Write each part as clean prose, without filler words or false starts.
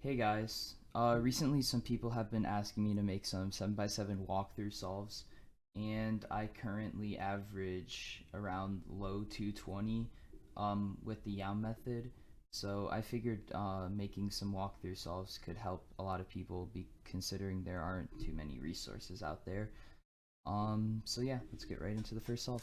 Hey guys, recently some people have been asking me to make some 7x7 walkthrough solves, and I currently average around low 220 with the YAM method, so I figured making some walkthrough solves could help a lot of people considering there aren't too many resources out there. So yeah, let's get right into the first solve.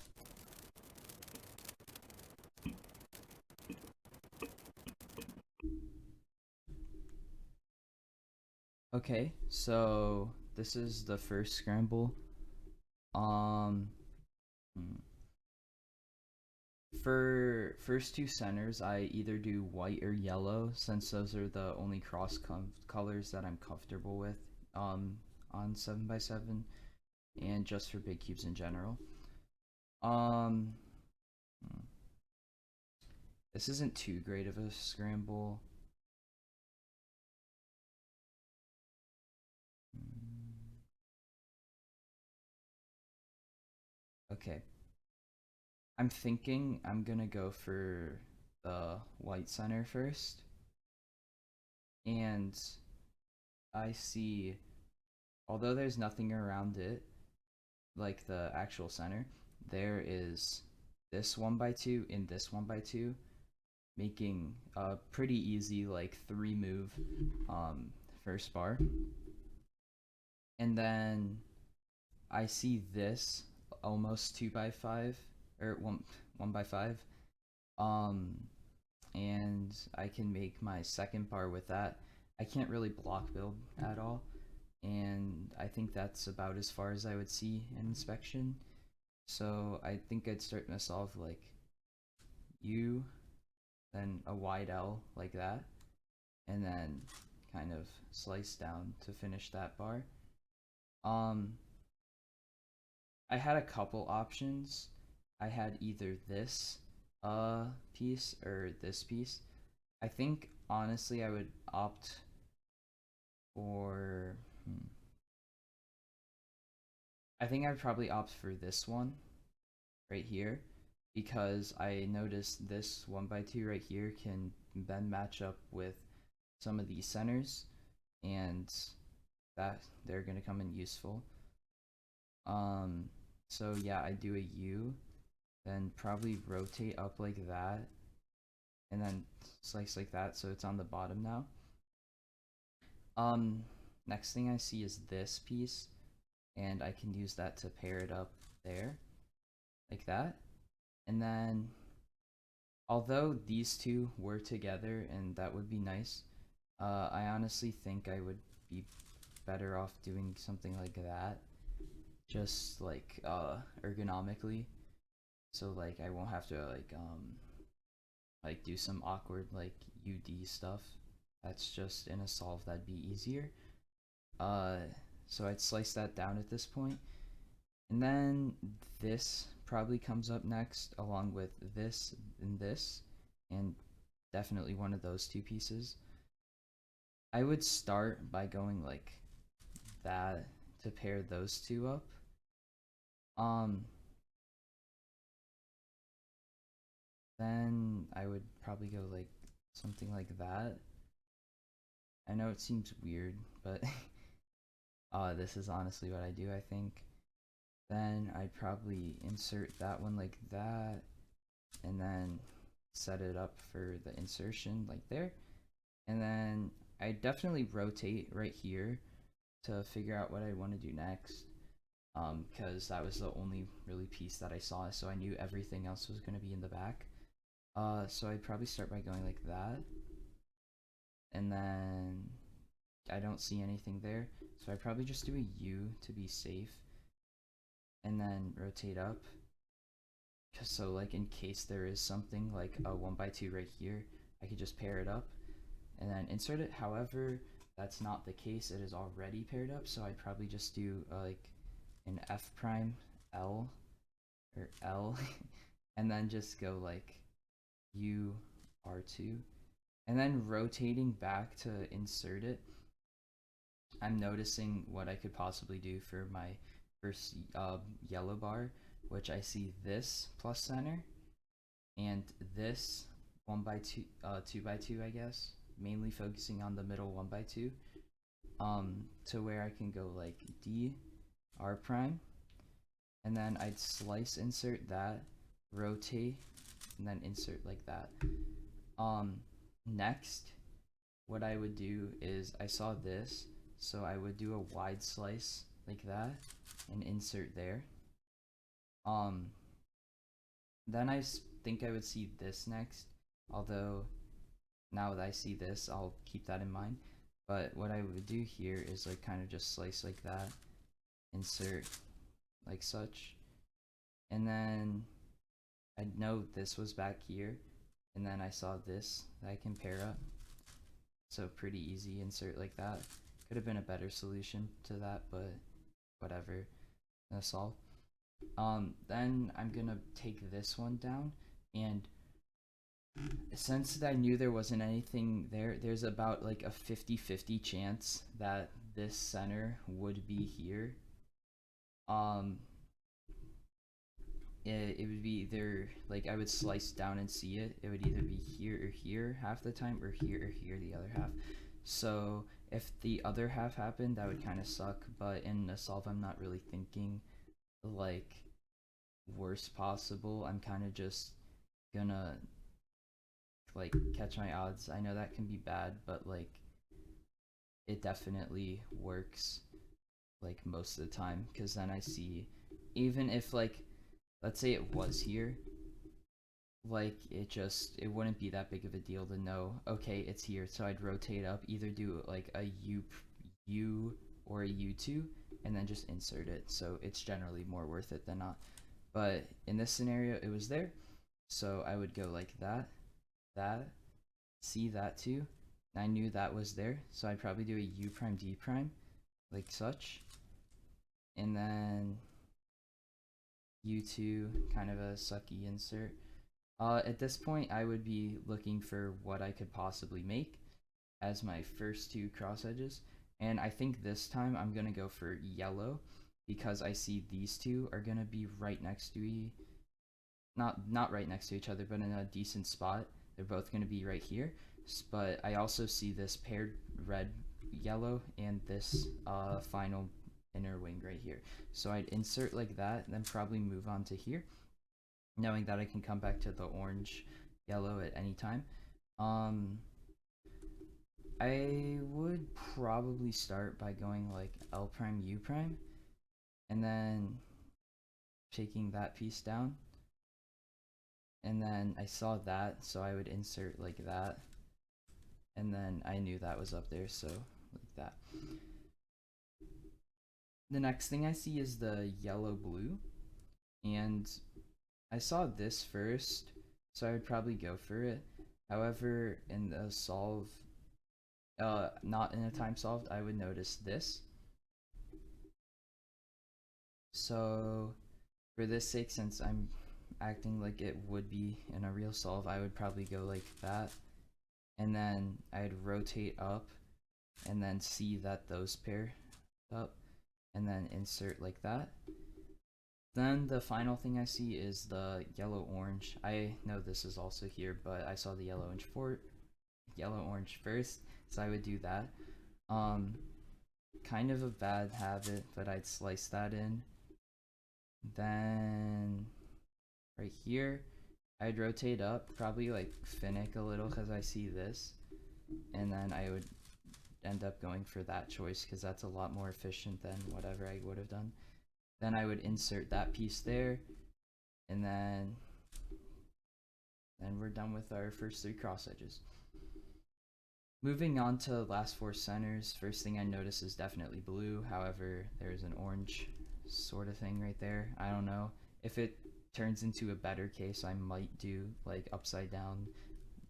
Okay, so this is the first scramble. Um, hmm. For first two centers, I either do white or yellow since those are the only colors that I'm comfortable with on 7x7 and just for big cubes in general. Um, hmm. This isn't too great of a scramble. Hmm. Okay, I'm thinking I'm gonna go for the white center first, and I see, although there's nothing around it, like the actual center, there is this 1x2 and this 1x2, making a pretty easy like 3 move first bar. And then I see this almost 2x5 or 1x5. Um, and I can make my second bar with that. I can't really block build at all, and I think that's about as far as I would see in inspection. So I think I'd start my solve like U, then a wide L like that, and then kind of slice down to finish that bar. Um, I had a couple options. I had either this piece or this piece. I think honestly I would opt for I think I'd probably opt for this one right here because I noticed this 1x2 right here can then match up with some of these centers, and that they're gonna come in useful. Um, so yeah, I do a U, then probably rotate up like that, and then slice like that so it's on the bottom now. Um, Next thing I see is this piece, and I can use that to pair it up there, like that. And then, although these two were together and that would be nice, I honestly think I would be better off doing something like that, just like ergonomically, so like I won't have to like do some awkward like UD stuff. That's just in a solve that'd be easier. Uh, so I'd slice that down at this point, and then this probably comes up next, along with this, and definitely one of those two pieces. I would start by going like that to pair those two up. Um, then I would probably go like something like that. I know it seems weird, but this is honestly what I do, I think. Then I'd probably insert that one like that, and then set it up for the insertion like there. And then I definitely rotate right here to figure out what I want to do next. Because that was the only really piece that I saw, so I knew everything else was going to be in the back. So I'd probably start by going like that, and then I don't see anything there, so I probably just do a U to be safe, and then rotate up. So like in case there is something like a 1x2 right here, I could just pair it up and then insert it. However, that's not the case. It is already paired up, so I'd probably just do like an F prime L or L, and then just go like U R2, and then rotating back to insert it. I'm noticing what I could possibly do for my first yellow bar, which I see this plus center and this 1x2, 2x2, I guess, mainly focusing on the middle 1x2, to where I can go like D, R prime, and then I'd slice insert that, rotate, and then insert like that. Next, what I would do is I saw this, so I would do a wide slice like that and insert there. Then I think I would see this next, although now that I see this, I'll keep that in mind. But what I would do here is like kind of just slice like that, insert like such, and then I know this was back here, and then I saw this that I can pair up. So pretty easy, insert like that. Could have been a better solution to that, but whatever, that's all. Then I'm gonna take this one down, and since I knew there wasn't anything there, there's about like a 50-50 chance that this center would be here. It would be either, like, I would slice down and see it. It would either be here or here half the time, or here the other half. So if the other half happened, that would kind of suck, but in a solve, I'm not really thinking like worst possible. I'm kind of just gonna like catch my odds. I know that can be bad, but like it definitely works like most of the time, because then I see, even if like, let's say it was here, like it wouldn't be that big of a deal to know, okay, it's here. So I'd rotate up, either do like a U or a U2, and then just insert it. So it's generally more worth it than not. But in this scenario, it was there, so I would go like that, see that too. I knew that was there, so I'd probably do a U prime D prime, like such, and then U2, kind of a sucky insert. At this point, I would be looking for what I could possibly make as my first two cross edges, and I think this time I'm gonna go for yellow, because I see these two are gonna be right next to not right next to each other, but in a decent spot. They're both gonna be right here, but I also see this paired red yellow and this final inner wing right here. So I'd insert like that, and then probably move on to here, knowing that I can come back to the orange yellow at any time. I would probably start by going like L prime U prime, and then taking that piece down, and then I saw that, so I would insert like that, and then I knew that was up there, so like that. The next thing I see is the yellow blue, and I saw this first, so I would probably go for it. However, in the solve, not in a time solved, I would notice this. So for this sake, since I'm acting like it would be in a real solve, I would probably go like that, and then I'd rotate up, and then see that those pair up, and then insert like that. Then the final thing I see is the yellow orange. I know this is also here, but I saw the yellow orange first, so I would do that. Kind of a bad habit, but I'd slice that in. Then right here, I'd rotate up, probably like finick a little because I see this, and then I would end up going for that choice because that's a lot more efficient than whatever I would have done. Then I would insert that piece there, and then we're done with our first three cross edges. Moving on to the last four centers, first thing I notice is definitely blue. However, there's an orange sort of thing right there. I don't know. If it turns into a better case, I might do like upside down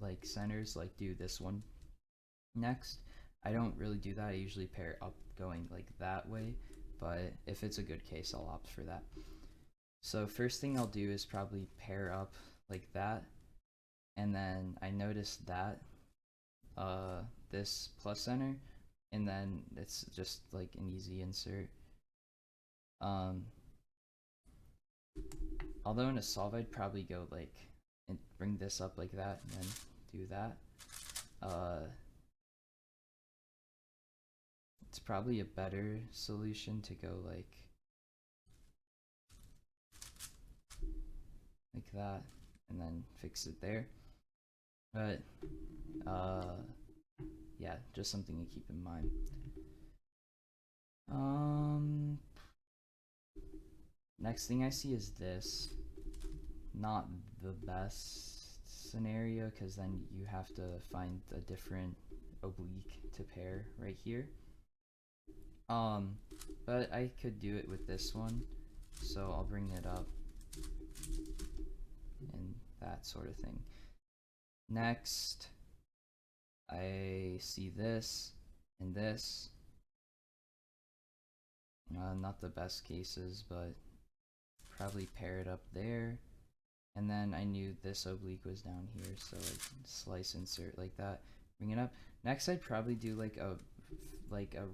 like centers, like do this one next. I don't really do that. I usually pair up going like that way, but if it's a good case, I'll opt for that. So first thing I'll do is probably pair up like that, and then I notice that this plus center, and then it's just like an easy insert. Although in a solve I'd probably go like and bring this up like that and then do that. it's probably a better solution to go like that and then fix it there. But yeah, just something to keep in mind. Next thing I see is this. Not the best scenario because then you have to find a different oblique to pair right here. But I could do it with this one, so I'll bring it up and that sort of thing. Next, I see this and this. Not the best cases, but probably pair it up there. And then I knew this oblique was down here, so like slice insert like that, bring it up. Next, I'd probably do like a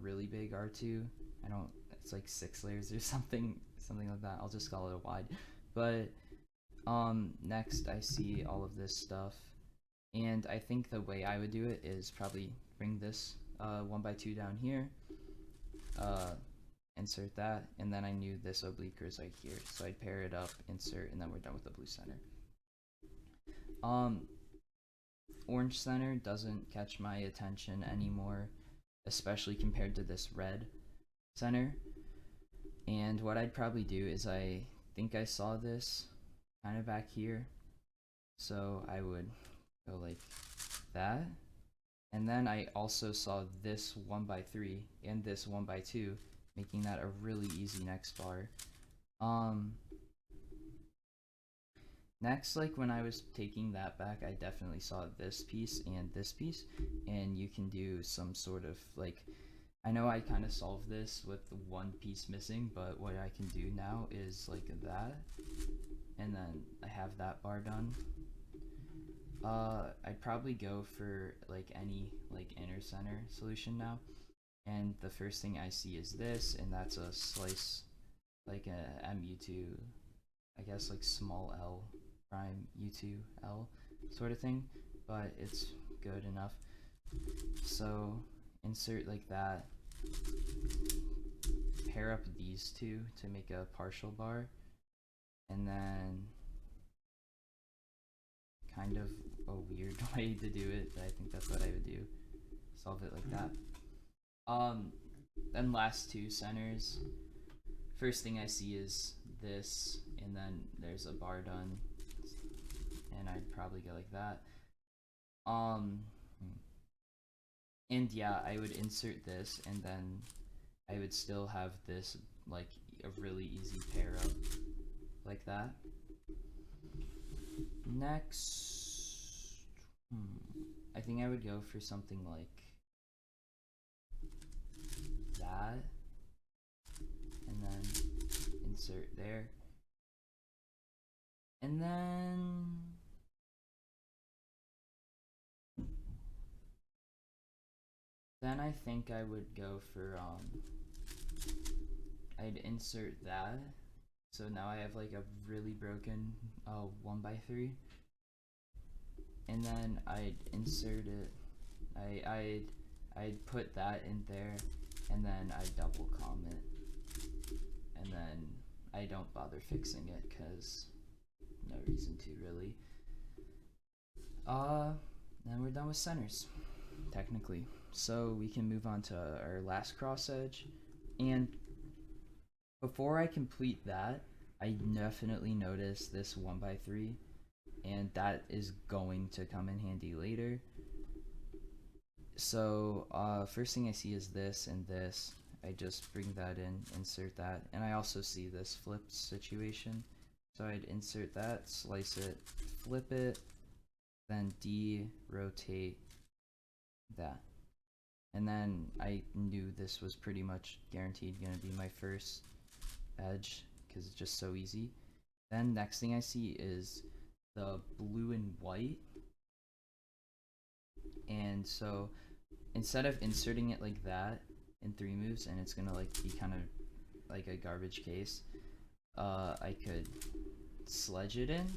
really big R2. It's like 6 layers or something like that. I'll just call it a wide. But next I see all of this stuff, and I think the way I would do it is probably bring this 1x2 down here, insert that, and then I knew this oblique was right here, so I'd pair it up, insert, and then we're done with the blue center. Orange center doesn't catch my attention anymore, especially compared to this red center. And what I'd probably do is, I think I saw this kind of back here, so I would go like that. And then I also saw this 1x3 and this 1x2, making that a really easy next bar. Next, like when I was taking that back, I definitely saw this piece, and you can do some sort of like, I know I kind of solved this with one piece missing, but what I can do now is like that, and then I have that bar done. I'd probably go for like any like inner center solution now, and the first thing I see is this, and that's a slice, like a MU2, I guess like small L prime U2L sort of thing, but it's good enough. So insert like that, pair up these two to make a partial bar, and then kind of a weird way to do it, but I think that's what I would do. Solve it like that. Then last two centers. First thing I see is this, and then there's a bar done, and I'd probably go like that. And yeah, I would insert this, and then I would still have this like a really easy pair up like that. Next, I think I would go for something like that, and then insert there, and then I think I would go for I'd insert that, so now I have like a really broken 1x3, and then I'd insert it, I'd put that in there, and then I'd double com it, and then I don't bother fixing it because no reason to really. Then we're done with centers, technically. So we can move on to our last cross edge, and before I complete that, I definitely noticed this 1x3, and that is going to come in handy later. So first thing I see is this and this. I just bring that in, insert that, and I also see this flipped situation. So I'd insert that, slice it, flip it, then de-rotate that. And then I knew this was pretty much guaranteed going to be my first edge because it's just so easy. Then next thing I see is the blue and white. And so instead of inserting it like that in 3 moves, and it's going to like be kind of like a garbage case, I could sledge it in,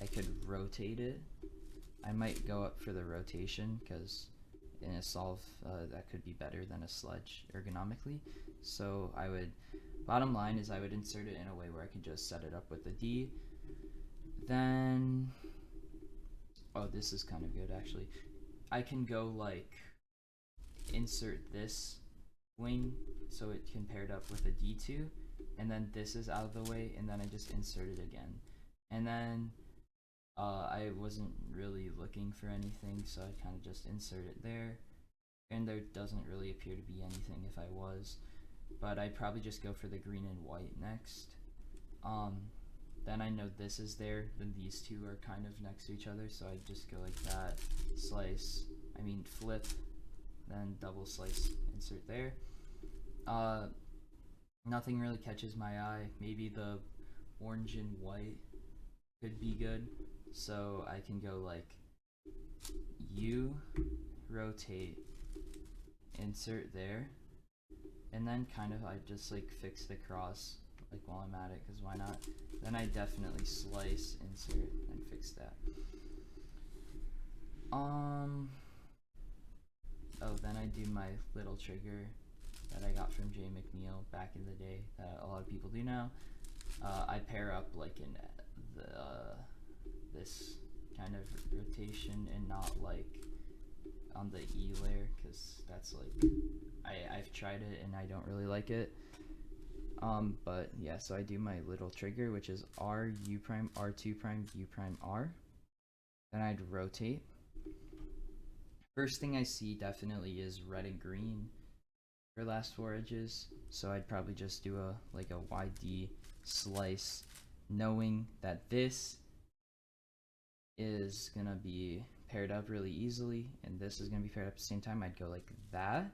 I could rotate it. I might go up for the rotation because in a solve that could be better than a sludge ergonomically. So I would, bottom line is I would insert it in a way where I could just set it up with a D. Then, oh, this is kind of good actually. I can go like insert this wing so it can pair it up with a D2, and then this is out of the way, and then I just insert it again. And then I wasn't really looking for anything, so I kind of just insert it there, and there doesn't really appear to be anything if I was, but I'd probably just go for the green and white next. Then I know this is there, then these two are kind of next to each other, so I just go like that, flip, then double slice, insert there. Nothing really catches my eye. Maybe the orange and white could be good, so I can go like U, rotate, insert there, and then kind of I just like fix the cross like while I'm at it, because why not? Then I definitely slice, insert, and fix that. Oh, then I do my little trigger that I got from Jay McNeil back in the day that a lot of people do now. I pair up like in this kind of rotation and not like on the E layer, because that's like, I've tried it and I don't really like it. But yeah, so I do my little trigger, which is R, U prime, R2 prime, U prime, R. Then I'd rotate. First thing I see definitely is red and green for last 4 edges, so I'd probably just do a YD slice, knowing that this is gonna be paired up really easily and this is gonna be paired up at the same time. I'd go like that,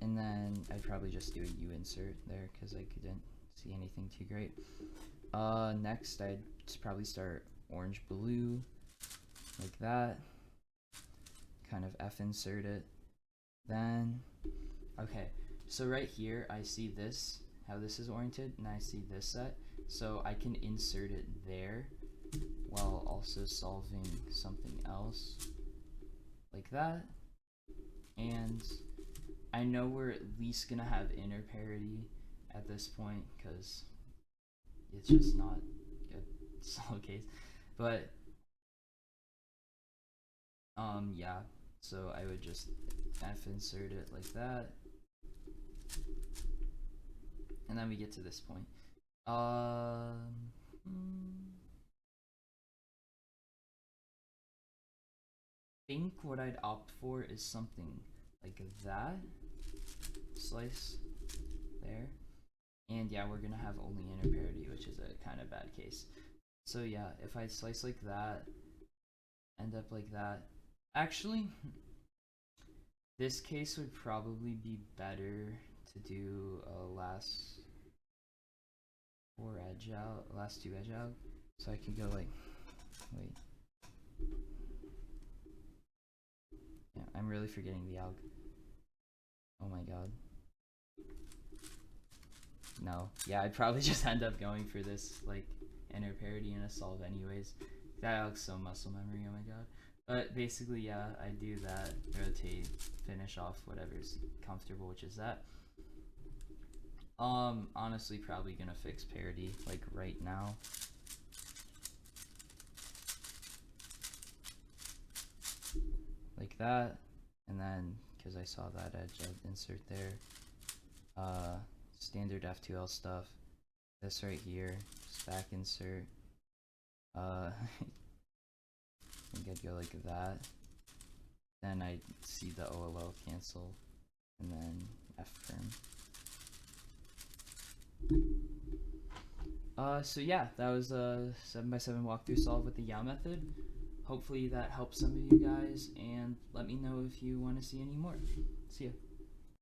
and then I'd probably just do a U insert there because I couldn't see anything too great. Next I'd probably start orange blue like that, kind of F insert it. Then, okay, so right here I see this, how this is oriented, and I see this set, so I can insert it there while also solving something else like that. And I know we're at least gonna have inner parity at this point because it's just not a solid case, but yeah, so I would just F insert it like that, and then we get to this point. I think what I'd opt for is something like that, slice there, and yeah, we're gonna have only inner parity, which is a kind of bad case. So yeah, if I slice like that, end up like that, actually this case would probably be better to do a last 2 edge out, so I can go like, wait, yeah, I'm really forgetting the alg. Oh my god. No, yeah, I'd probably just end up going for this like inner parity in a solve anyways. That alg's so muscle memory, oh my god. But basically, yeah, I do that, rotate, finish off whatever's comfortable, which is that. Honestly, probably gonna fix parity like right now. Like that, and then because I saw that edge, I'd insert there. Standard F2L stuff. This right here, just back insert. I think I'd go like that. Then I'd see the OLO cancel, and then F firm. So yeah, that was a 7x7 walkthrough solve with the Yao method. Hopefully that helps some of you guys, and let me know if you want to see any more. See ya.